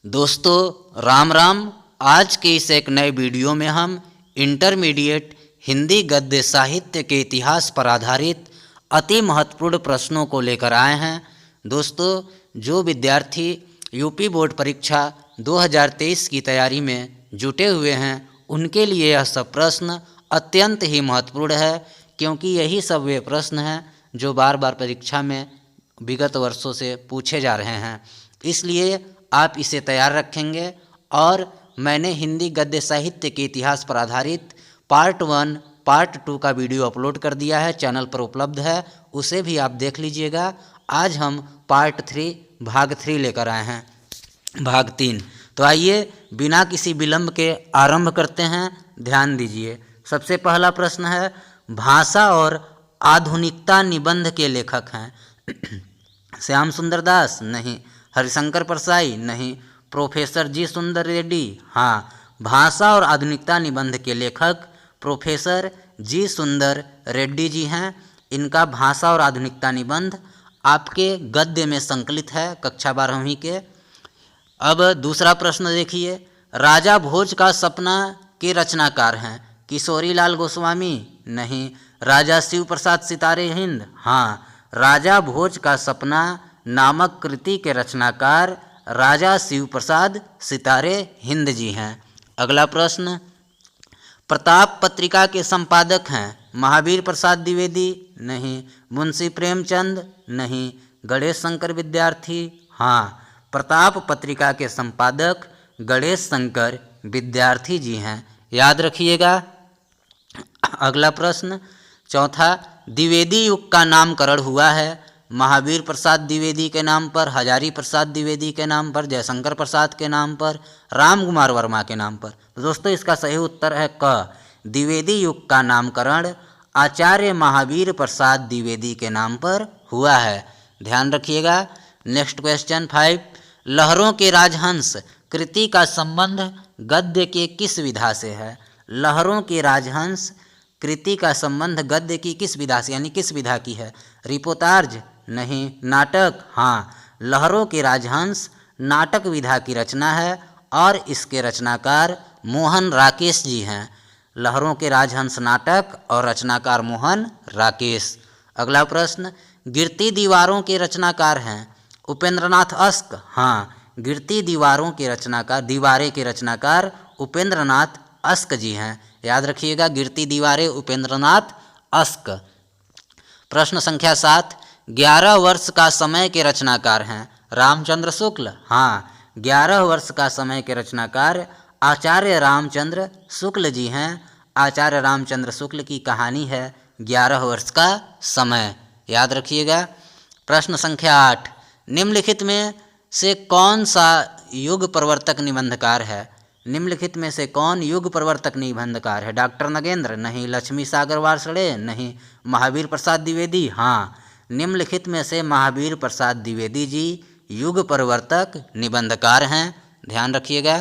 दोस्तों राम राम। आज के इस एक नए वीडियो में हम इंटरमीडिएट हिंदी गद्य साहित्य के इतिहास पर आधारित अति महत्वपूर्ण प्रश्नों को लेकर आए हैं। दोस्तों, जो विद्यार्थी यूपी बोर्ड परीक्षा 2023 की तैयारी में जुटे हुए हैं उनके लिए यह सब प्रश्न अत्यंत ही महत्वपूर्ण है, क्योंकि यही सब वे प्रश्न हैं जो बार बार परीक्षा में विगत वर्षों से पूछे जा रहे हैं। इसलिए आप इसे तैयार रखेंगे। और मैंने हिंदी गद्य साहित्य के इतिहास पर आधारित पार्ट 1 पार्ट 2 का वीडियो अपलोड कर दिया है, चैनल पर उपलब्ध है, उसे भी आप देख लीजिएगा। आज हम पार्ट 3 भाग 3 लेकर आए हैं, भाग 3। तो आइए बिना किसी विलंब के आरंभ करते हैं। ध्यान दीजिए, सबसे पहला प्रश्न है, भाषा और आधुनिकता निबंध के लेखक हैं? श्याम सुंदर दास? नहीं। हरिशंकर परसाई? नहीं। प्रोफेसर जी सुंदर रेड्डी? हाँ। भाषा और आधुनिकता निबंध के लेखक प्रोफेसर जी सुंदर रेड्डी जी हैं। इनका भाषा और आधुनिकता निबंध आपके गद्य में संकलित है, कक्षा 12वीं के। अब दूसरा प्रश्न देखिए, राजा भोज का सपना के रचनाकार हैं? किशोरी लाल गोस्वामी? नहीं। राजा शिव प्रसाद सितारे हिंद? हाँ। राजा भोज का सपना नामक कृति के रचनाकार राजा शिव प्रसाद सितारे हिंद जी हैं। अगला प्रश्न, प्रताप पत्रिका के संपादक हैं? महावीर प्रसाद द्विवेदी? नहीं। मुंशी प्रेमचंद? नहीं। गणेश शंकर विद्यार्थी? हाँ। प्रताप पत्रिका के संपादक गणेश शंकर विद्यार्थी जी हैं, याद रखिएगा। अगला प्रश्न, चौथा, द्विवेदी युग का नामकरण हुआ है? महावीर प्रसाद द्विवेदी के नाम पर, हजारी प्रसाद द्विवेदी के नाम पर, जयशंकर प्रसाद के नाम पर, राम कुमार वर्मा के नाम पर? तो दोस्तों इसका सही उत्तर है क। द्विवेदी युग का नामकरण आचार्य महावीर प्रसाद द्विवेदी के नाम पर हुआ है, ध्यान रखिएगा। नेक्स्ट क्वेश्चन 5, लहरों के राजहंस कृति का संबंध गद्य के किस विधा से है? लहरों के राजहंस कृति का संबंध गद्य की किस विधा से, यानी किस विधा की है? रिपोर्टाज? नहीं। नाटक? हाँ। लहरों के राजहंस नाटक विधा की रचना है और इसके रचनाकार मोहन राकेश जी हैं। लहरों के राजहंस नाटक और रचनाकार मोहन राकेश। अगला प्रश्न, गिरती दीवारों के रचनाकार हैं? उपेंद्रनाथ अश्क? हाँ। गिरती दीवारों के रचनाकार, दीवारें के रचनाकार उपेंद्रनाथ अश्क जी हैं, याद रखिएगा। गिरती दीवारें उपेंद्रनाथ अश्क। प्रश्न संख्या 7, 11 वर्ष का समय के रचनाकार हैं? रामचंद्र शुक्ल? हाँ। 11 वर्ष का समय के रचनाकार आचार्य रामचंद्र शुक्ल जी हैं। आचार्य रामचंद्र शुक्ल की कहानी है 11 वर्ष का समय, याद रखिएगा। प्रश्न संख्या 8, निम्नलिखित में से कौन सा युग प्रवर्तक निबंधकार है? निम्नलिखित में से कौन युग प्रवर्तक निबंधकार है? डॉक्टर नगेंद्र? नहीं। लक्ष्मी सागर वार्षणे? नहीं। महावीर प्रसाद द्विवेदी? हाँ। निम्नलिखित में से महावीर प्रसाद द्विवेदी जी युग प्रवर्तक निबंधकार हैं, ध्यान रखिएगा।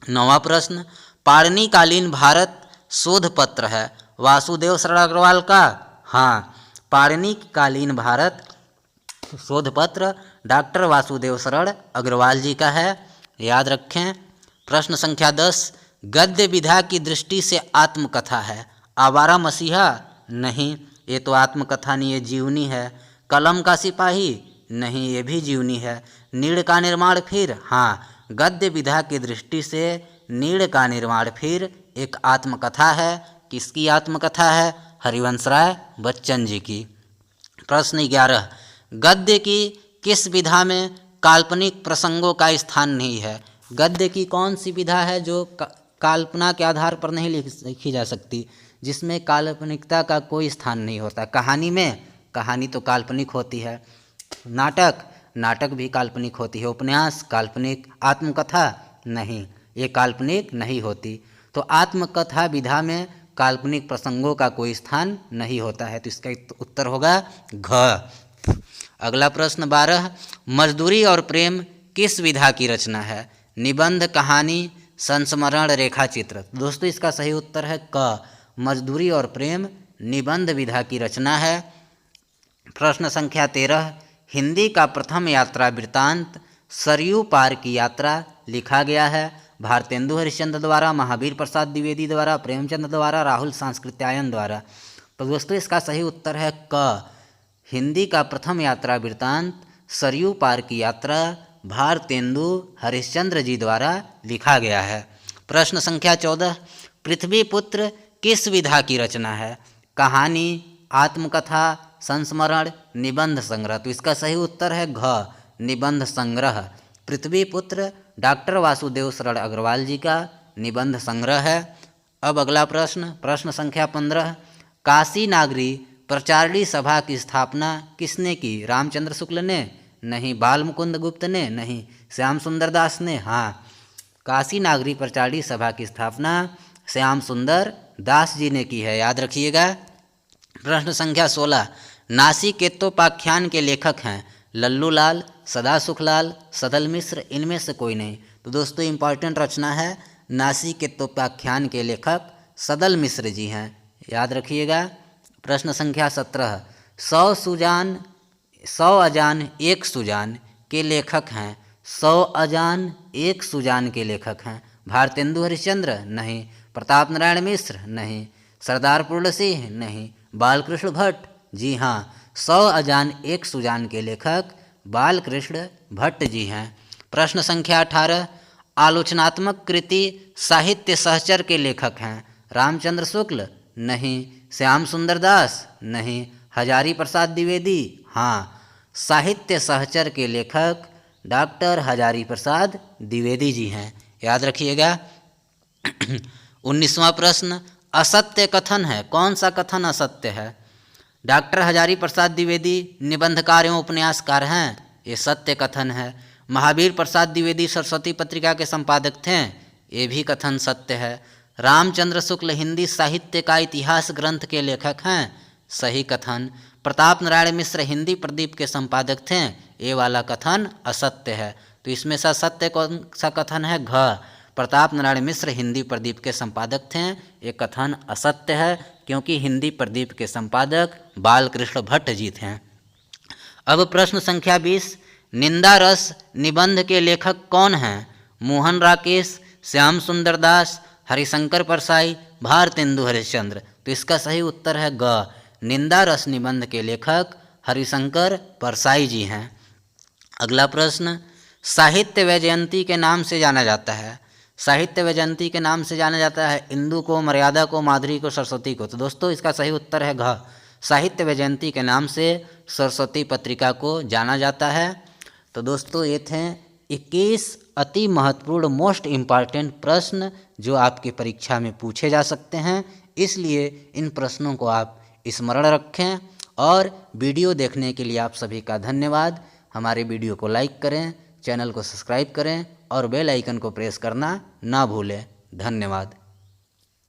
9वां प्रश्न, पाणिनिकालीन भारत शोध पत्र है? वासुदेव शरण अग्रवाल का? हाँ। पाणिनिकालीन भारत शोध पत्र डॉक्टर वासुदेव शरण अग्रवाल जी का है, याद रखें। प्रश्न संख्या 10, गद्य विधा की दृष्टि से आत्मकथा है? आवारा मसीहा? नहीं, ये तो आत्मकथा नहीं, ये जीवनी है। कलम का सिपाही? नहीं, ये भी जीवनी है। नीड़ का निर्माण फिर? हाँ। गद्य विधा की दृष्टि से नीड़ का निर्माण फिर एक आत्मकथा है। किसकी आत्मकथा है? हरिवंशराय बच्चन जी की। प्रश्न 11, गद्य की किस विधा में काल्पनिक प्रसंगों का स्थान नहीं है? गद्य की कौन सी विधा है जो कल्पना के आधार पर नहीं लिखी जा सकती, जिसमें काल्पनिकता का कोई स्थान नहीं होता? कहानी में, कहानी तो काल्पनिक होती है। नाटक, नाटक भी काल्पनिक होती है। उपन्यास काल्पनिक। आत्मकथा नहीं, ये काल्पनिक नहीं होती। तो आत्मकथा विधा में काल्पनिक प्रसंगों का कोई स्थान नहीं होता है, तो इसका उत्तर होगा घ। अगला प्रश्न 12, मजदूरी और प्रेम किस विधा की रचना है? निबंध, कहानी, संस्मरण, रेखाचित्र? दोस्तों इसका सही उत्तर है क। मजदूरी और प्रेम निबंध विधा की रचना है। प्रश्न संख्या 13, हिंदी का प्रथम यात्रा वृत्तांत सरयू पार की यात्रा लिखा गया है? भारतेंदु हरिश्चंद्र द्वारा, महावीर प्रसाद द्विवेदी द्वारा, प्रेमचंद द्वारा, राहुल सांस्कृत्यायन द्वारा। तो दोस्तों इसका सही उत्तर है क। हिंदी का प्रथम यात्रा वृत्तांत सरयू पार की यात्रा भारतेंदु हरिश्चंद्र जी द्वारा लिखा गया है। प्रश्न संख्या 14, पृथ्वीपुत्र किस विधा की रचना है? कहानी, आत्मकथा, संस्मरण, निबंध संग्रह। तो इसका सही उत्तर है घ, निबंध संग्रह। पृथ्वीपुत्र डॉक्टर वासुदेव शरण अग्रवाल जी का निबंध संग्रह है। अब अगला प्रश्न, प्रश्न संख्या 15, काशी नागरी प्रचारणी सभा की स्थापना किसने की? रामचंद्र शुक्ल ने? नहीं। बाल मुकुंद गुप्त ने? नहीं। श्याम सुंदर दास ने? हाँ, काशी नागरी प्रचारणी सभा की स्थापना श्याम सुंदर दास जी ने की है, याद रखिएगा। प्रश्न संख्या 16, नासिकेत्तोपाख्यान के लेखक हैं लल्लू लाल, सदा सुखलाल, सदल मिश्र, इनमें से कोई नहीं। तो दोस्तों इंपॉर्टेंट रचना है, नासिकेत्तोपाख्यान के लेखक सदल मिश्र जी हैं, याद रखिएगा। प्रश्न संख्या 17, 100 अजान एक सुजान के लेखक हैं? 100 अजान एक सुजान के लेखक हैं भारतेंदु हरिश्चंद्र? नहीं। प्रताप नारायण मिश्र? नहीं। सरदार पूर्ण सिंह? नहीं। बालकृष्ण भट्ट? जी हाँ, 100 अजान एक सुजान के लेखक बालकृष्ण भट्ट जी हैं। प्रश्न संख्या 18, आलोचनात्मक कृति साहित्य सहचर के लेखक हैं? रामचंद्र शुक्ल? नहीं। श्याम सुंदर दास? नहीं। हजारी प्रसाद द्विवेदी? हाँ, साहित्य सहचर के लेखक डॉक्टर हजारी प्रसाद द्विवेदी जी हैं, याद रखिएगा। 19वां प्रश्न, असत्य कथन है, कौन सा कथन असत्य है? डॉक्टर हजारी प्रसाद द्विवेदी निबंधकार एवं उपन्यासकार हैं, ये सत्य कथन है। महावीर प्रसाद द्विवेदी सरस्वती पत्रिका के संपादक थे, ये भी कथन सत्य है। रामचंद्र शुक्ल हिंदी साहित्य का इतिहास ग्रंथ के लेखक हैं, सही कथन। प्रताप नारायण मिश्र हिंदी प्रदीप के संपादक थे, ये वाला कथन असत्य है। तो इसमें से सत्य कौन सा कथन है? घ, प्रताप नारायण मिश्र हिंदी प्रदीप के संपादक थे, ये कथन असत्य है, क्योंकि हिंदी प्रदीप के संपादक बालकृष्ण भट्ट जी थे। अब प्रश्न संख्या 20, निंदा रस निबंध के लेखक कौन हैं? मोहन राकेश, श्याम सुंदर दास, हरिशंकर परसाई, भारतेंदु हरिश्चंद्र। तो इसका सही उत्तर है ग, निंदा रस निबंध के लेखक हरिशंकर परसाई जी हैं। अगला प्रश्न, साहित्य वैजयंती के नाम से जाना जाता है? साहित्य वैजयंती के नाम से जाना जाता है इंदु को, मर्यादा को, माधुरी को, सरस्वती को। तो दोस्तों इसका सही उत्तर है घ, साहित्य वैजयंती के नाम से सरस्वती पत्रिका को जाना जाता है। तो दोस्तों ये थे 21 अति महत्वपूर्ण मोस्ट इम्पॉर्टेंट प्रश्न जो आपकी परीक्षा में पूछे जा सकते हैं, इसलिए इन प्रश्नों को आप स्मरण रखें। और वीडियो देखने के लिए आप सभी का धन्यवाद। हमारे वीडियो को लाइक करें, चैनल को सब्सक्राइब करें और बेल आइकन को प्रेस करना ना भूलें। धन्यवाद।